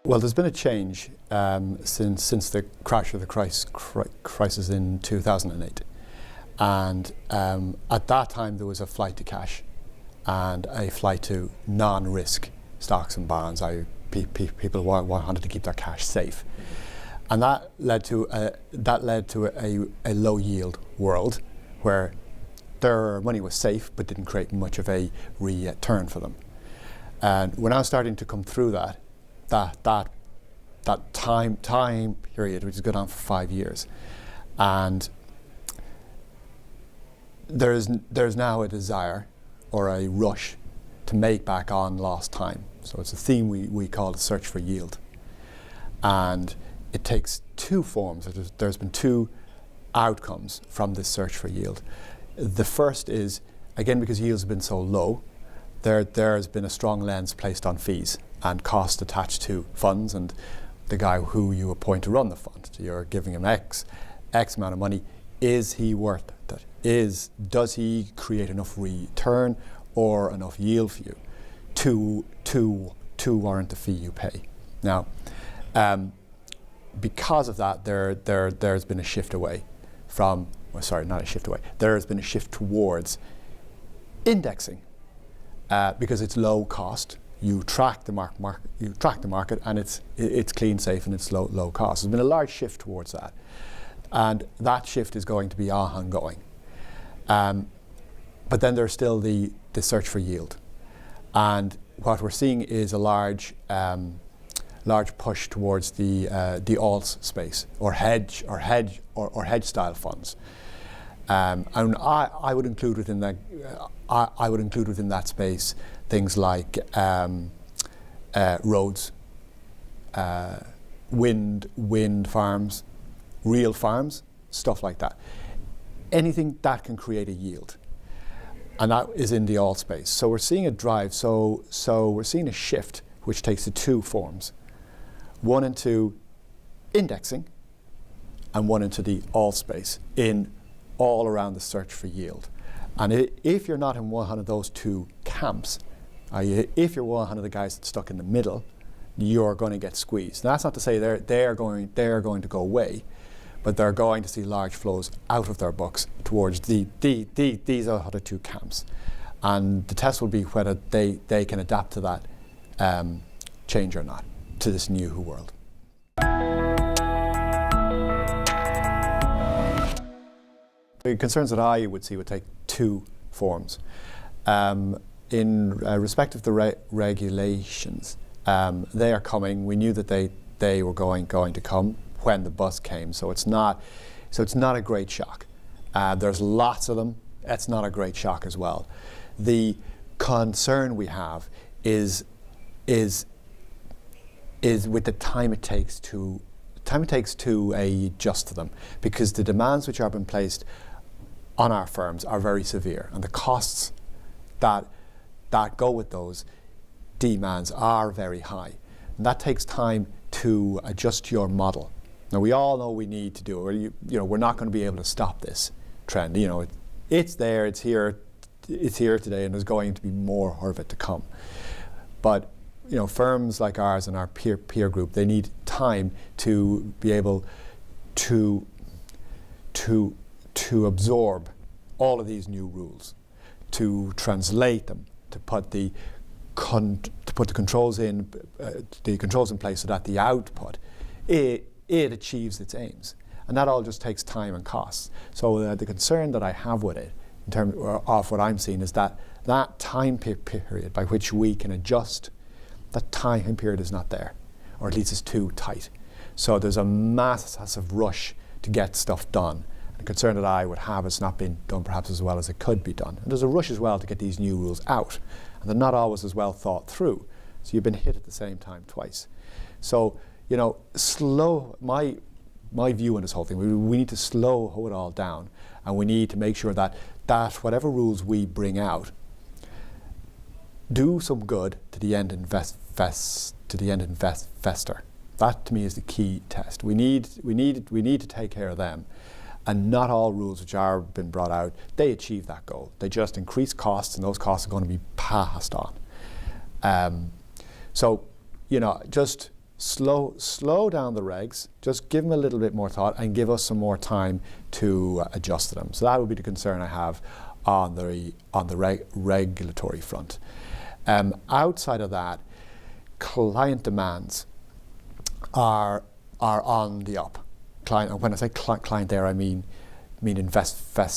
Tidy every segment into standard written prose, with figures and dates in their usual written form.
Well, there's been a change since the crash of the crisis in 2008. And at that time, there was a flight to cash and a flight to non-risk stocks and bonds. People wanted to keep their cash safe. And that led to a low yield world where their money was safe but didn't create much of a return for them. And we're now starting to come through that time period, which has gone on for 5 years. And there's now a desire or a rush to make back on lost time. So it's a theme we call the search for yield. And it takes two forms. There's been two outcomes from this search for yield. The first is, again, because yields have been so low, there's been a strong lens placed on fees and cost attached to funds and the guy who you appoint to run the fund. So you're giving him X amount of money. Is he worth it? Does he create enough return or enough yield for you to warrant the fee you pay? Now, because of that, there's been a shift away from, there's been a shift towards indexing because it's low cost. You track the market, and it's clean, safe, and it's low cost. There's been a large shift towards that, and that shift is going to be ongoing. But then there's still the search for yield, and what we're seeing is a large push towards the alts space or hedge style funds, and I would include within that. I would include within that space things like roads, wind farms, real farms, stuff like that. Anything that can create a yield, and that is in the alt space. So we're seeing a drive. So we're seeing a shift which takes the two forms, one into indexing, and one into the alt space in all around the search for yield. And if you're not in one of those two camps, if you're one of the guys that's stuck in the middle, you're going to get squeezed. Now, that's not to say they're going to go away, but they're going to see large flows out of their books towards these other two camps. And the test will be whether they can adapt to that change or not, to this new world. The concerns that I would see would take two forms. In respect of the regulations, they are coming. We knew that they were going to come when the bus came, so it's not a great shock. There's lots of them. It's not a great shock as well. The concern we have is with the time it takes to adjust to them, because the demands which are being placed on our firms are very severe, and the costs that go with those demands are very high, and that takes time to adjust your model. Now, we all know we need to do it. We're not going to be able to stop this trend. It's there, it's here today, and there's going to be more of it to come. But firms like ours and our peer group, they need time to be able to absorb all of these new rules, to translate them, to put the controls in place so that the output it achieves its aims, and that all just takes time and costs. So the concern that I have with it, in terms of what I'm seeing, is that time period by which we can adjust, that time period is not there, or at least it's too tight. So there's a massive rush to get stuff done. The concern that I would have is not being done perhaps as well as it could be done. And there's a rush as well to get these new rules out, and they're not always as well thought through. So you've been hit at the same time twice. So slow. My view on this whole thing, we need to slow it all down, and we need to make sure that whatever rules we bring out do some good to the end investor. That to me is the key test. We need to take care of them. And not all rules which are been brought out, they achieve that goal. They just increase costs, and those costs are going to be passed on. So, just slow down the regs, just give them a little bit more thought and give us some more time to adjust to them. So that would be the concern I have on the regulatory front. Outside of that, client demands are on the up. Client, when I say client there, I mean investor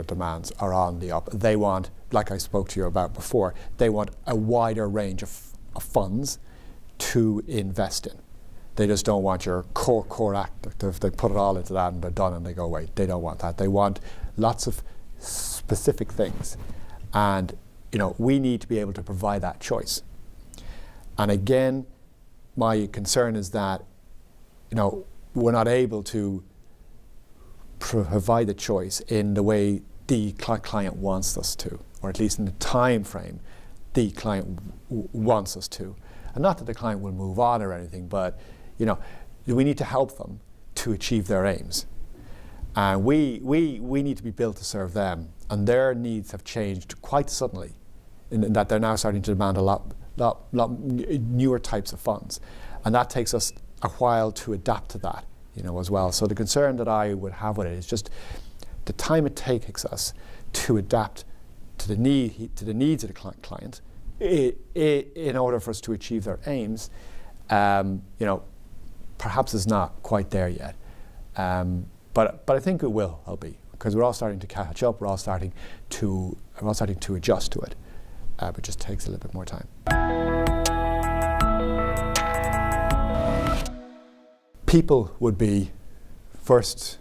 demands are on the up. They want, like I spoke to you about before, they want a wider range of funds to invest in. They just don't want your core active. They put it all into that and they're done and they go away. They don't want that. They want lots of specific things. And we need to be able to provide that choice. And again, my concern is that we're not able to provide the choice in the way the client wants us to, or at least in the time frame the client wants us to. And not that the client will move on or anything, but we need to help them to achieve their aims. And we need to be built to serve them, and their needs have changed quite suddenly in that they're now starting to demand a lot newer types of funds. And that takes us a while to adapt to that, as well. So the concern that I would have with it is just the time it takes us to adapt to the needs of the client in order for us to achieve their aims, perhaps is not quite there yet. But I think it will be, because we're all starting to catch up. We're all starting to adjust to it. But it just takes a little bit more time. People would be first,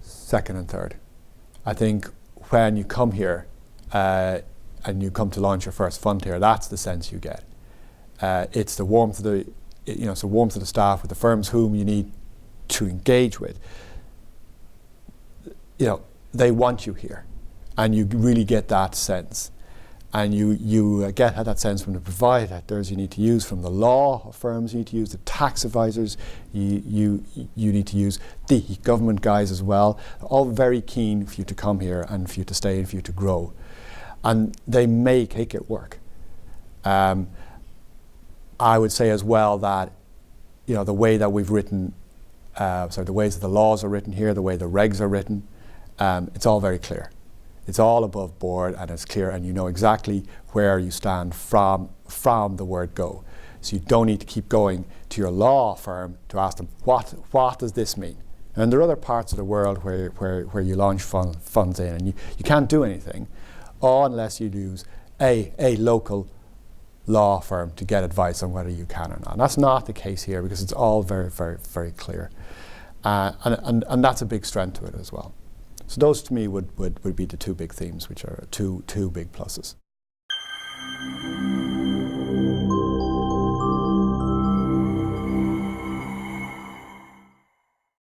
second, and third. I think when you come here and you come to launch your first fund here, that's the sense you get. It's the warmth of the staff with the firms whom you need to engage with. They want you here, and you really get that sense. And you get that sense from the providers you need to use, from the law firms you need to use, the tax advisors you need to use, the government guys as well. They're all very keen for you to come here and for you to stay and for you to grow. And they make it work. I would say as well that the way that we've written, the ways that the laws are written here, the way the regs are written, it's all very clear. It's all above board and it's clear, and you know exactly where you stand from the word go. So you don't need to keep going to your law firm to ask them, what does this mean? And there are other parts of the world where you launch funds in, and you can't do anything unless you use a local law firm to get advice on whether you can or not. And that's not the case here, because it's all very, very, very clear. And that's a big strength to it as well. So those to me would be the two big themes, which are two big pluses.